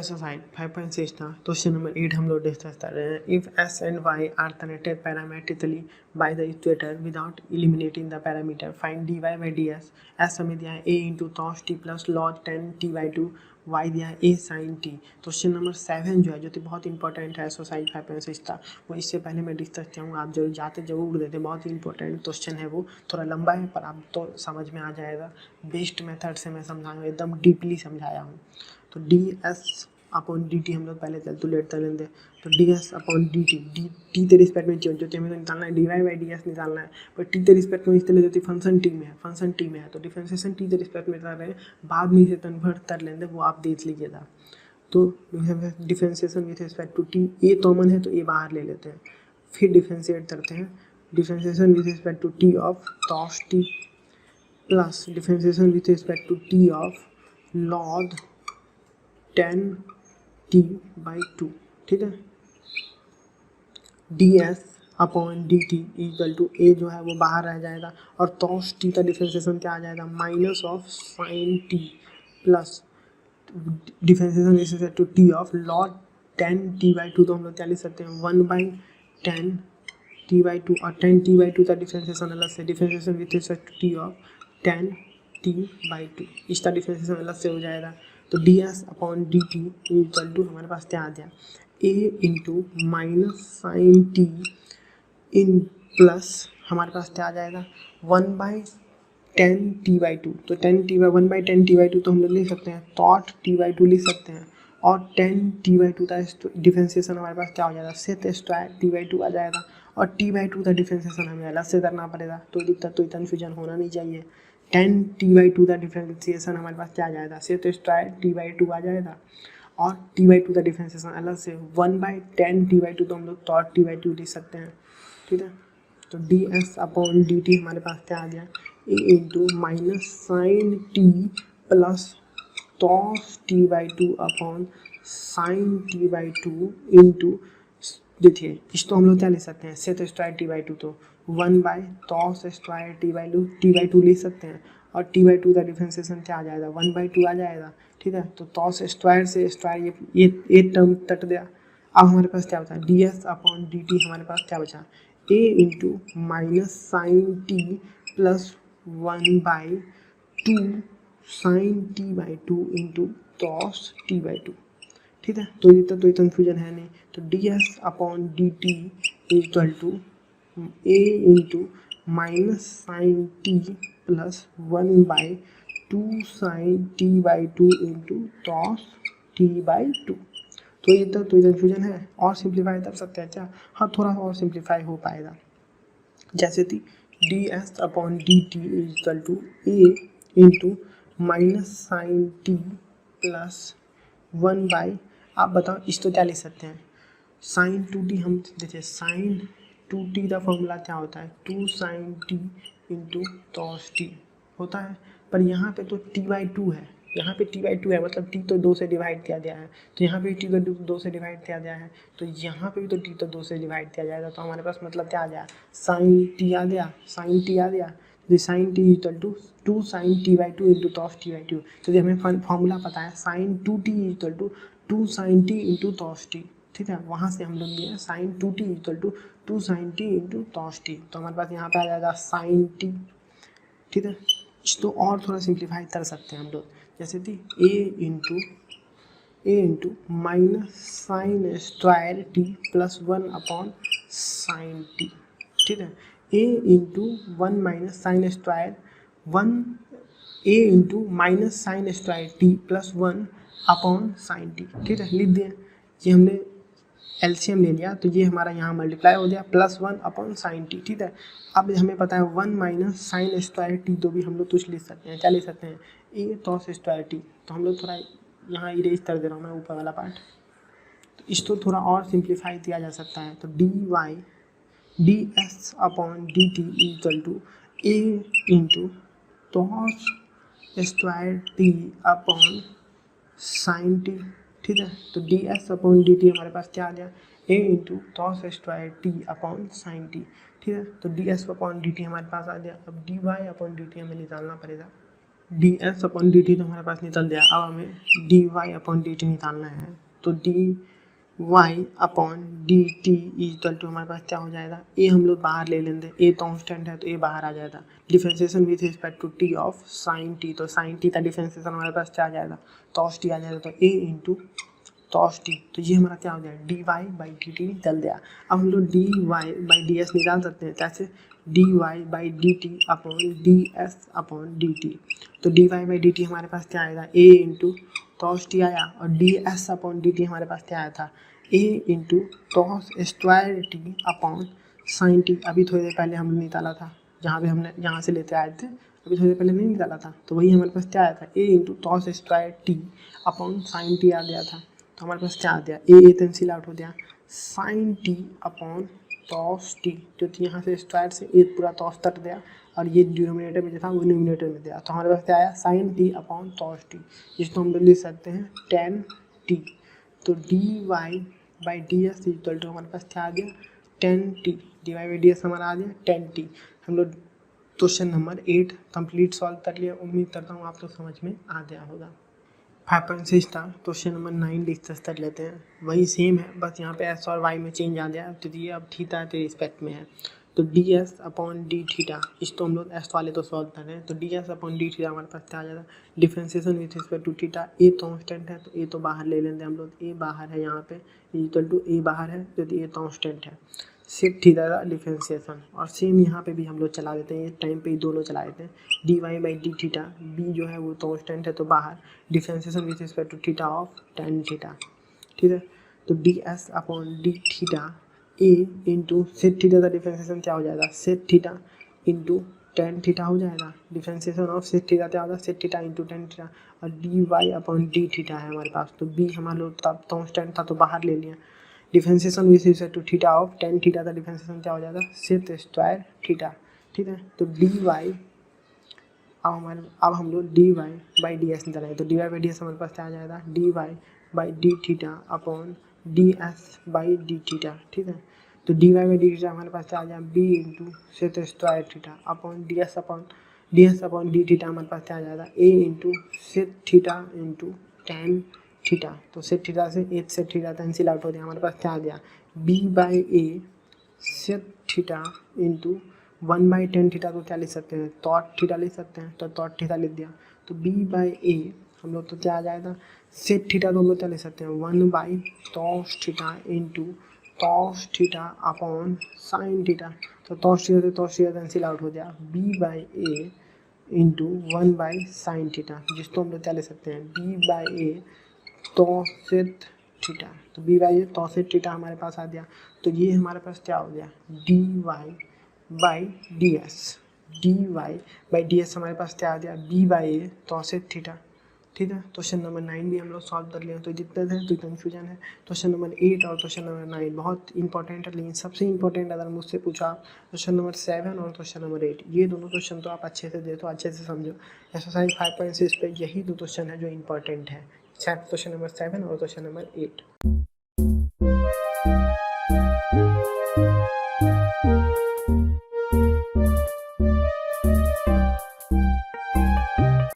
Exercise 5.6 था। Question number 8 हम लोग डिस्कस कर रहे हैं। If s and y are connected parametrically by the equator without eliminating the parameter, find dy by ds। s हमें दिया है a into cos t plus log 10t/2, y दिया है a sin t। Question number 7 जो है, जो कि बहुत इंपॉर्टेंट है, एक्सरसाइज 5.6 था, वो इससे पहले मैं डिस्कस किया हूँ। आप जरूर जाते जरूर देते, बहुत ही इंपॉर्टेंट क्वेश्चन है। वो थोड़ा लंबा है पर आप तो समझ में आ जाएगा। बेस्ट मेथड से मैं समझाया, एकदम डीपली समझाया हूँ। तो d s upon d t हम लोग पहले कैलकुलेट कर लेंगे। तो d s upon d t के रिस्पेक्ट में चेंज होती है, हमें तो निकालना है d y by d s निकालना है। पर टी के रिस्पेक्ट में इसलिए होती है फंक्शन टी में है, फंक्शन टी में है तो डिफरेंशिएशन टी के रिस्पेक्ट में कर रहे हैं, बाद में इसे कन्वर्ट कर लेंगे, वो आप देख लीजिएगा। तो differentiation with respect to t, a common है तो ए बाहर ले लेते हैं, फिर डिफरेंशिएट करते हैं। Differentiation with respect to t of cos t plus differentiation with respect to t of log 10t/2, ठीक है। D s upon d t equal to a जो है वो बाहर रह जाएगा, और cos t का डिफरेंशिएशन क्या आ जाएगा, minus of sine t plus differentiation respect to t of log 10t/2। तो हम लोग क्या लिख सकते हैं, 1/10t/2, और 10t/2 का डिफरेंशिएशन अलग से, differentiation with respect to t of 10t/2, इसका डिफरेंशिएशन अलग से हो जाएगा। तो d s upon d t equal to हमारे पास क्या आ गया, a into minus sine t in plus हमारे पास क्या आ जाएगा 1/10t/2। तो 1/10t/2 तो हम लोग लिख सकते हैं, टॉट t/2 लिख सकते हैं, और 10t/2 का डिफरेंशिएशन हमारे पास क्या हो जाएगा, सेट स्क्वायर t/2 आ जाएगा, और t/2 का डिफरेंशिएशन हमें अलग से करना पड़ेगा। तो दिक्कत, तो कन्फ्यूजन होना नहीं चाहिए। 10t/2 का डिफरेंशिएशन हमारे पास क्या आ जाएगा, सेट स्क्वायर t/2 आ जाएगा, और t/2 का डिफरेंशिएशन अलग से 1/10t/2, तो हम लोग टॉट t/2 लिख सकते हैं, ठीक है। तो d s upon d t हमारे पास क्या आ गया, a into minus sine t plus cos t/2 upon sine t/2 into, देखिए इसको हम लोग क्या लिख सकते हैं, सेट स्क्वायर t/2, तो 1/cos स्क्वायर t/2 लिख सकते हैं, और t/2 का डिफरेंशिएशन क्या आ जाएगा, 1/2 आ जाएगा, ठीक है। तो cos स्क्वायर से स्क्वायर ये टर्म कट गया। अब हमारे पास क्या बचा, d s upon d t हमारे पास क्या बचा, a into minus sine t plus 1/2 sine t/2 into cos t/2, ठीक है। तो ये तो कन्फ्यूजन है नहीं। तो d s upon d t equal to a into minus sine t plus 1/2 sine t/2 into cos t/2। तो ये तो कन्फ्यूजन है, और सिंप्लीफाई कर सकते हैं क्या, हाँ थोड़ा और सिंप्लीफाई हो पाएगा। जैसे कि d s upon d t equal to a into minus sine t plus 1/, आप बताओ इसको क्या लिख सकते हैं, साइन 2t। हम देखिए साइन 2t का फॉर्मूला क्या होता है, 2 sine t into cos t होता है, पर यहाँ पे तो t/2 है, यहाँ पे t/2 है, मतलब t तो 2 से डिवाइड किया गया है, तो यहाँ पे t को 2 से डिवाइड किया गया है, तो यहाँ पे भी तो t तो 2 से डिवाइड किया जाएगा। तो हमारे पास मतलब क्या आ गया, साइन टी आ गया, साइन टी आ गया, तो sine t equal to 2 sine t/2 into cos t/2। तो हमें फॉर्मूला पता है, sine 2t equal to 2 sine t into cos t, ठीक है। वहाँ से हम लोग लिए sine 2t equal to 2 sine t into cos t, तो हमारे पास यहाँ पे आ जाएगा साइन टी, ठीक है। इसको और थोड़ा सिंप्लीफाई कर सकते हैं हम लोग, जैसे कि a into minus sine square t plus 1 upon sine t, ठीक है। A into 1 minus sine square 1, a into minus sine square t plus 1 upon sine t, ठीक है, लिख दिए। ये हमने एलसीएम ले लिया, तो ये हमारा यहाँ मल्टीप्लाई हो गया प्लस 1 अपॉन साइन टी, ठीक है। अब हमें पता है 1 माइनस साइन स्क्वायर टी, तो भी हम लोग कुछ लिख सकते हैं, क्या लिख सकते हैं, ए कॉस स्क्वायर टी। तो हम लोग थोड़ा यहाँ इरेज कर दे रहा हूँ मैं ऊपर वाला पार्ट, तो इसको थोड़ा और सिंप्लीफाई किया जा सकता है। तो d s upon d t equal to a into cos square t upon sine t, ठीक है। तो d s upon d t हमारे पास क्या आ गया, a into cos square t upon sine t, ठीक है। तो d s upon d t हमारे पास आ गया। अब d y upon d t हमें निकालना पड़ेगा, d s upon d t तो हमारे पास निकल गया। अब हमें d y upon d t निकालना है। तो d y upon d t equal to हमारे पास क्या हो जाएगा, ए हम लोग बाहर ले लेंगे, ए कांस्टेंट है तो ए बाहर आ जाएगा। Differentiation with respect to t of sine t, तो साइन टी का डिफरेंशिएशन हमारे पास क्या आ जाएगा, कॉस टी आ जाएगा। तो ए इंटू कॉस टी, तो ये हमारा क्या हो जाएगा, d y by d t निकल गया। अब हम लोग d y by d s निकाल सकते हैं, कैसे, d y by d t upon d s upon d t. तो d y by d t हमारे पास क्या आएगा, ए इंटू कॉस टी आया, और d s upon d t हमारे पास क्या आया था, a into cos square t upon sine t. अभी थोड़ी देर पहले हमने निकाला था, जहाँ पे हमने यहाँ से लेते आए थे, अभी थोड़ी देर पहले नहीं निकाला था, तो वही हमारे पास क्या आया था, a into cos square t upon sine t आ गया था। तो हमारे पास क्या आ गया, ए कैंसिल आउट हो गया, sine t upon cos t, जो यहाँ से स्क्वायर से ए पूरा कॉस कट गया, और ये डिनोमिनेटर में जो था वो न्यूमिनेटर में दिया। तो हमारे पास क्या आया, sine t upon cos t, जिसको हम लोग लिख सकते हैं टेन टी। तो d y by d s equal to हमारे पास क्या आ गया, tan t. D y by d s हमारा आ गया टेन टी। हम लोग क्वेश्चन नंबर 8 कंप्लीट सॉल्व कर लिया। उम्मीद करता हूँ आप लोग समझ में आ गया होगा। 5.6 था, क्वेश्चन नंबर 9 डिस्कस कर लेते हैं। वही सेम है, बस यहाँ पे एस और वाई में चेंज आ गया, तो ये अब थीटा के रिस्पेक्ट में है। तो d s upon d theta, इसको हम लोग एस वाले तो सॉल्व कर रहे हैं। तो d s upon d theta हमारे पास क्या आ जाएगा, differentiation with respect to theta. A constant है तो ए तो बाहर ले लेंगे हम लोग, ए बाहर है यहाँ पे, इक्वल टू ए बाहर है तो ए कांस्टेंट है, सिर्फ थीटा का डिफरेंशिएशन। और सेम यहाँ पे भी हम लोग चला देते हैं, इस टाइम पे ही दोनों चला देते हैं। D y by d theta, b जो है वो कांस्टेंट है तो बाहर, differentiation with respect to theta of tan theta, ठीक है। तो d s upon d theta a into sec theta का डिफरेंशिएशन क्या हो जाएगा, sec theta into tan theta हो जाएगा। डिफरेंशिएशन ऑफ सेट थीटा क्या होगा, sec theta into tan theta. और d y upon d theta है हमारे पास, तो बी हमारे लोग तब कांस्टेंट था तो बाहर ले लिया। Differentiation with respect to theta of tan theta का डिफरेंशिएशन क्या हो जाएगा, सेट स्क्वायर थीटा, ठीक है। तो डी वाई, अब हम लोग d y by d s निकालेंगे। तो d y by d s हमारे पास क्या आ जाएगा, d y by d theta upon d s by d theta, ठीक है। तो d y by d theta हमारे पास क्या आ जाएगा, b into sec square theta upon d s upon d theta हमारे पास क्या आ जाएगा, a into sec theta into tan theta. तो सेट थीटा से a sec theta cancel out हो गया, हमारे पास क्या आ गया, b by a sec theta into one by tan theta को क्या लिख सकते हैं, टॉट थीटा लिख सकते हैं, तो टॉट थीटा लिख दिया। तो बी बाई ए हम लोग तो क्या आ जाएगा, सेट थीटा को हम लोग क्या लिख सकते हैं, one by cos theta into cos theta upon sine theta. तो टॉस थीटा से टॉस थीटा कैंसिल आउट हो गया, b by a into one by sine theta, जिसको हम लोग क्या ले सकते हैं, बी बाई ए टॉसेट थीटा। तो बी बाई ए टॉसेट थीटा हमारे पास आ गया। तो ये हमारे पास क्या हो गया, d y by d s, d y by d s हमारे पास क्या आ गया, बी बाई ए टॉसेट थीटा, ठीक है। क्वेश्चन नंबर 9 भी हम लोग सॉल्व कर लिए। तो जितने थे तो कन्फ्यूजन है। क्वेश्चन नंबर 8 और क्वेश्चन नंबर 9 बहुत इंपॉर्टेंट है, लेकिन सबसे इंपॉर्टेंट अगर मुझसे पूछा क्वेश्चन नंबर 7 और क्वेश्चन नंबर 8, ये दोनों क्वेश्चन तो आप अच्छे से देखो, अच्छे से समझो। एक्सरसाइज 5.6 पे यही दो क्वेश्चन है जो इंपॉर्टेंट है, क्वेश्चन नंबर 7 और क्वेश्चन नंबर 8।